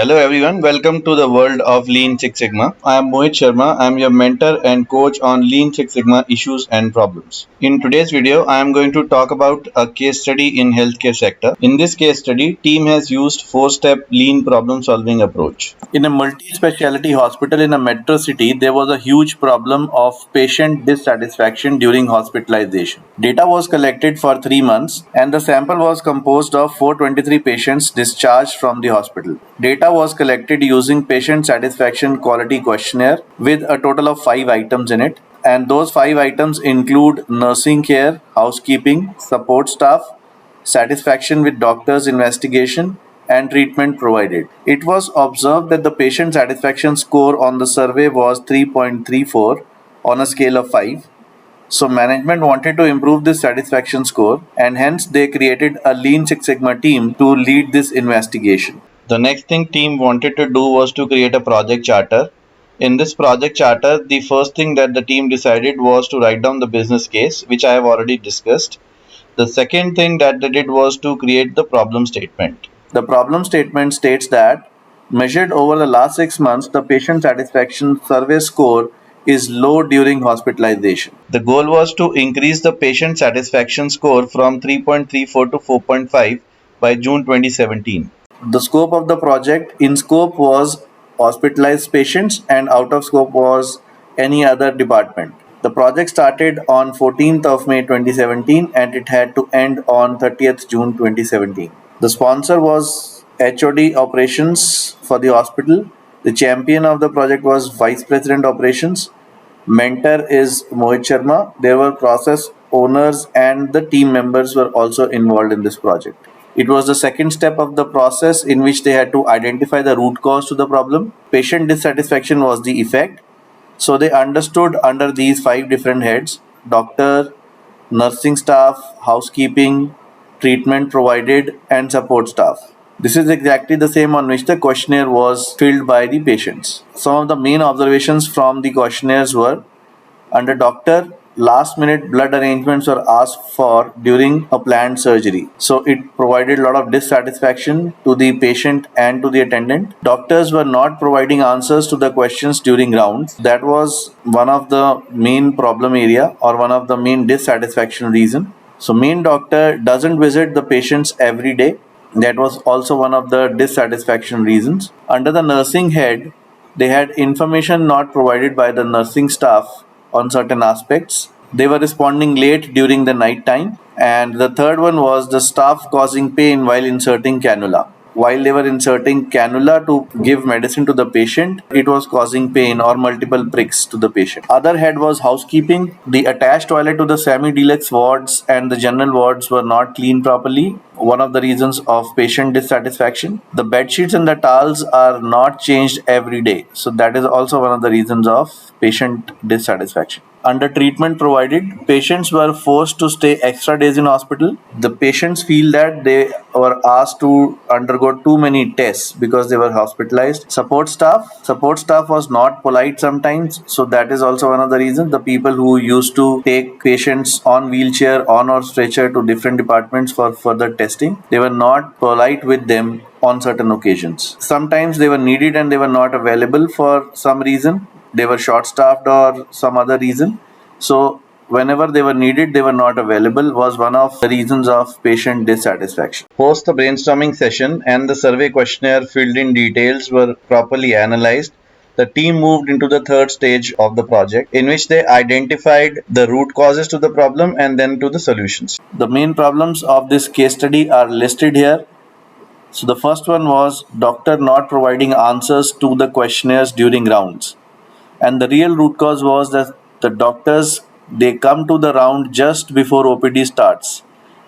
Hello everyone, welcome to the world of Lean Six Sigma. I am Mohit Sharma. I am your mentor and coach on Lean Six Sigma issues and problems. In today's video, I am going to talk about a case study in healthcare sector. In this case study, team has used four-step lean problem solving approach. In a multi-specialty hospital in a metro city, there was a huge problem of patient dissatisfaction during hospitalization. Data was collected for 3 months and the sample was composed of 423 patients discharged from the hospital. Data was collected using patient satisfaction quality questionnaire with a total of 5 items in it, and those 5 items include nursing care, housekeeping, support staff, satisfaction with doctor's investigation, and treatment provided. It was observed that the patient satisfaction score on the survey was 3.34 on a scale of 5. So management wanted to improve this satisfaction score, and hence they created a Lean Six Sigma team to lead this investigation. The next thing team wanted to do was to create a project charter. In this project charter, the first thing that the team decided was to write down the business case, which I have already discussed. The second thing that they did was to create the problem statement. The problem statement states that measured over the last 6 months, the patient satisfaction survey score is low during hospitalization. The goal was to increase the patient satisfaction score from 3.34 to 4.5 by June 2017. The scope of the project in scope was hospitalized patients and out of scope was any other department. The project started on 14th of May 2017 and it had to end on 30th June 2017. The sponsor was HOD operations for the hospital. The champion of the project was Vice President Operations. Mentor is Mohit Sharma. There were process owners and the team members were also involved in this project. It was the second step of the process in which they had to identify the root cause to the problem. Patient dissatisfaction was the effect. So they understood under these 5 different heads: doctor, nursing staff, housekeeping, treatment provided, and support staff. This is exactly the same on which the questionnaire was filled by the patients. Some of the main observations from the questionnaires were: under doctor, last minute blood arrangements were asked for during a planned surgery. So it provided a lot of dissatisfaction to the patient and to the attendant. Doctors were not providing answers to the questions during rounds. That was one of the main problem area or one of the main dissatisfaction reason. So main doctor doesn't visit the patients every day. That was also one of the dissatisfaction reasons. Under the nursing head, they had information not provided by the nursing staff on certain aspects. They were responding late during the night time. And the third one was the staff causing pain while inserting cannula. While they were inserting cannula to give medicine to the patient, it was causing pain or multiple pricks to the patient. Other head was housekeeping. The attached toilet to the semi-deluxe wards and the general wards were not cleaned properly. One of the reasons of patient dissatisfaction. The bed sheets and the towels are not changed every day. So that is also one of the reasons of patient dissatisfaction. Under treatment provided, patients were forced to stay extra days in hospital. The patients feel that they were asked to undergo too many tests because they were hospitalized. Support staff was not polite sometimes, so that is also one of the reasons. The people who used to take patients on wheelchair, on or stretcher to different departments for further testing, they were not polite with them on certain occasions. Sometimes they were needed and they were not available for some reason. They were short staffed or some other reason. So whenever they were needed, they were not available was one of the reasons of patient dissatisfaction. Post the brainstorming session and the survey questionnaire filled in details were properly analyzed, the team moved into the third stage of the project, in which they identified the root causes to the problem and then to the solutions. The main problems of this case study are listed here. So the first one was doctor not providing answers to the questionnaires during rounds. And the real root cause was that the doctors, they come to the round just before OPD starts,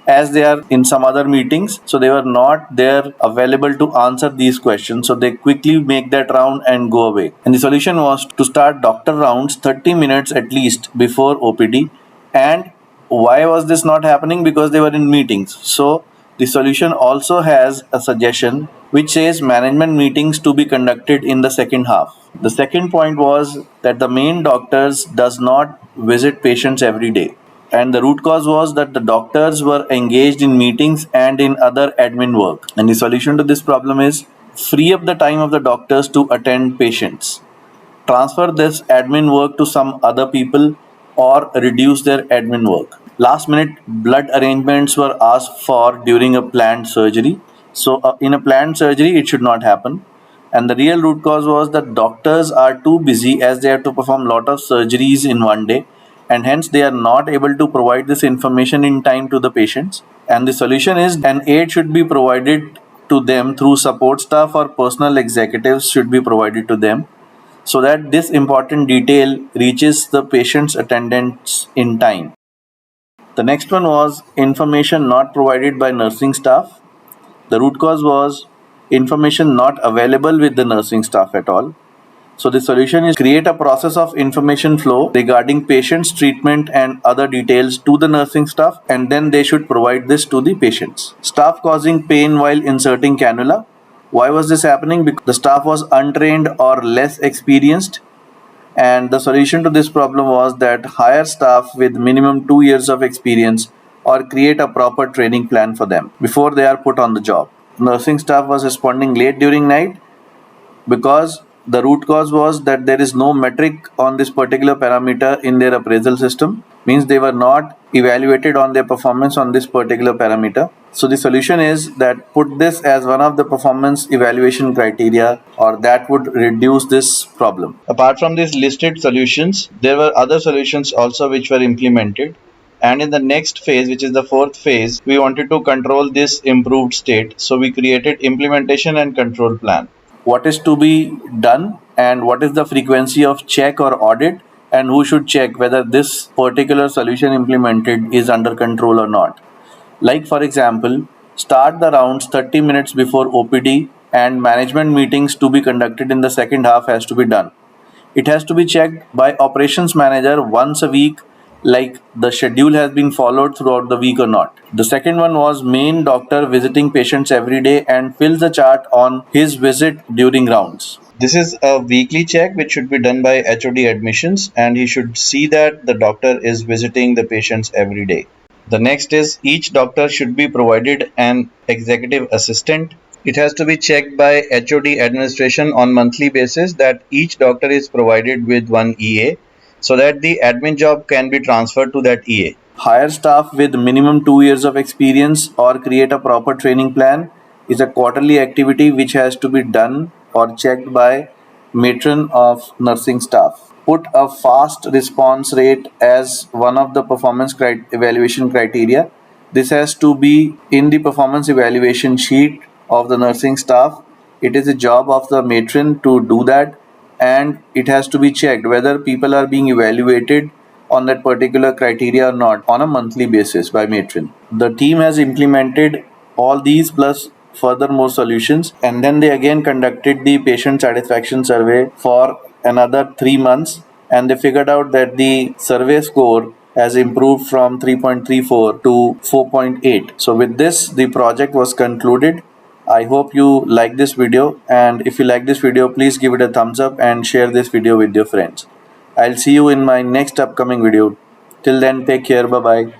as they are in some other meetings, so they were not there available to answer these questions, so they quickly make that round and go away. And the solution was to start doctor rounds 30 minutes at least before OPD. And why was this not happening? Because they were in meetings. So the solution also has a suggestion which says management meetings to be conducted in the second half. The second point was that the main doctors does not visit patients every day. And the root cause was that the doctors were engaged in meetings and in other admin work. And the solution to this problem is free up the time of the doctors to attend patients, transfer this admin work to some other people, or reduce their admin work. Last minute blood arrangements were asked for during a planned surgery. So, in a planned surgery, it should not happen. And the real root cause was that doctors are too busy as they have to perform lot of surgeries in one day, and hence they are not able to provide this information in time to the patients. And the solution is an aid should be provided to them through support staff or personal executives should be provided to them so that this important detail reaches the patient's attendants in time. The next one was information not provided by nursing staff. The root cause was information not available with the nursing staff at all. So the solution is create a process of information flow regarding patient's treatment and other details to the nursing staff, and then they should provide this to the patients. Staff causing pain while inserting cannula. Why was this happening? Because the staff was untrained or less experienced, and the solution to this problem was that hire staff with minimum 2 years of experience or create a proper training plan for them before they are put on the job. Nursing staff was responding late during night because the root cause was that there is no metric on this particular parameter in their appraisal system, means they were not evaluated on their performance on this particular parameter. So the solution is that put this as one of the performance evaluation criteria, or that would reduce this problem. Apart from these listed solutions, there were other solutions also which were implemented. And in the next phase, which is the fourth phase, we wanted to control this improved state. So we created implementation and control plan. What is to be done and what is the frequency of check or audit, and who should check whether this particular solution implemented is under control or not. Like for example, start the rounds 30 minutes before OPD, and management meetings to be conducted in the second half has to be done. It has to be checked by operations manager once a week, like the schedule has been followed throughout the week or not. The second one was main doctor visiting patients every day and fills the chart on his visit during rounds. This is a weekly check which should be done by HOD admissions, and he should see that the doctor is visiting the patients every day. The next is each doctor should be provided an executive assistant. It has to be checked by HOD administration on monthly basis that each doctor is provided with one EA so that the admin job can be transferred to that EA. Hire staff with minimum 2 years of experience or create a proper training plan is a quarterly activity which has to be done or checked by matron of nursing staff. Put a fast response rate as one of the performance evaluation criteria. This has to be in the performance evaluation sheet of the nursing staff. It is a job of the matron to do that, and it has to be checked whether people are being evaluated on that particular criteria or not on a monthly basis by matron. The team has implemented all these plus furthermore solutions, and then they again conducted the patient satisfaction survey for another 3 months, and they figured out that the survey score has improved from 3.34 to 4.8. So with this, the project was concluded. I hope you like this video, and if you like this video, please give it a thumbs up and share this video with your friends. I'll see you in my next upcoming video. Till then, take care. Bye bye.